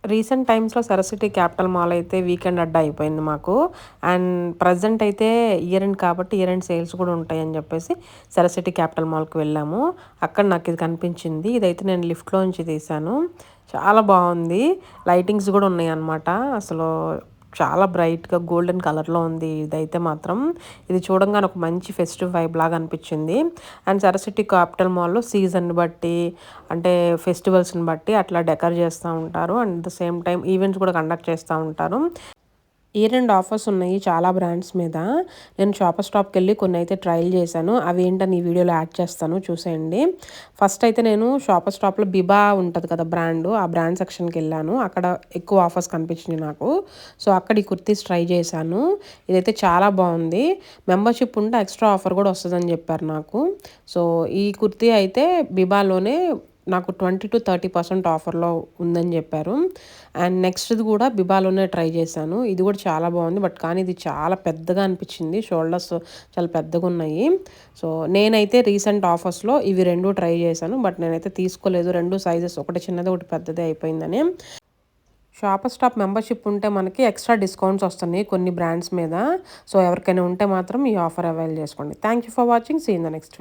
Recent టైమ్స్‌లో Saraswati capital mall అయితే weekend అడ్డా అయిపోయింది మాకు. అండ్ ప్రెజెంట్ అయితే ఇయర్ ఎండ్ కాబట్టి ఇయర్ ఎండ్ సేల్స్ కూడా ఉంటాయని చెప్పేసి సరస్వతి క్యాపిటల్ మాల్‌కి వెళ్ళాము. అక్కడ నాకు ఇది కనిపించింది. ఇదైతే నేను లిఫ్ట్‌లో నుంచి తీశాను. చాలా బావుంది. లైటింగ్స్ కూడా ఉన్నాయన్నమాట. అసలు చాలా బ్రైట్‌గా గోల్డెన్ కలర్‌లో ఉంది ఇదైతే మాత్రం. ఇది చూడంగానే ఒక మంచి ఫెస్టివ్ వైబ్ లాగా అనిపించింది. అండ్ సరస్వతి క్యాపిటల్ మాల్‌లో సీజన్‌ని బట్టి అంటే ఫెస్టివల్స్‌ని బట్టి అట్లా డెకర్ చేస్తా ఉంటారు. And the same time events కూడా కండక్ట్ చేస్తా ఉంటారు. ఇయర్ ఎండ్ ఆఫర్స్ ఉన్నాయి చాలా బ్రాండ్స్ మీద. నేను షాపర్ స్టాప్‌కెళ్ళి కొన్నైతే ట్రైల్ చేశాను. అవి ఏంటని ఈ వీడియోలో యాడ్ చేస్తాను చూసేయండి. ఫస్ట్ అయితే నేను షాపర్ స్టాప్‌లో బిబా ఉంటది కదా బ్రాండు. ఆ బ్రాండ్ సెక్షన్‌కెళ్ళాను. అక్కడ ఎక్కువ ఆఫర్స్ కనిపించినాయి నాకు. సో, అక్కడ ఈ కుర్తీస్ ట్రై చేశాను. ఇదైతే చాలా బావుంది. మెంబర్‌షిప్ ఉంటే ఎక్స్‌ట్రా ఆఫర్ కూడా వస్తదని చెప్పారు నాకు. సో, ఈ కుర్తీ అయితే బిబాలోనే నాకు 20-30% ఆఫర్‌లో ఉందని చెప్పారు. అండ్ నెక్స్ట్‌ది కూడా బిబాలోనే ట్రై చేశాను. ఇది కూడా చాలా బావుంది. కానీ ఇది చాలా పెద్దగా అనిపించింది. షోల్డర్స్ చాలా పెద్దగున్నాయి. సో, నేనైతే రీసెంట్ ఆఫర్స్‌లో ఇవి 2 ట్రై చేశాను. నేనైతే తీసుకోలేదు. 2 సైజెస్ ఒకటి చిన్నది, ఒకటి పెద్దది అయిపోయిందని. షాపర్ స్టాప్ మెంబర్‌షిప్ ఉంటే మనకి ఎక్స్‌ట్రా డిస్కౌంట్స్ వస్తున్నాయి కొన్ని బ్రాండ్స్ మీద. సో, ఎవరికైనా ఉంటే మాత్రం ఈ ఆఫర్ అవైల్ చేసుకోండి. Thank you for watching. See you in the next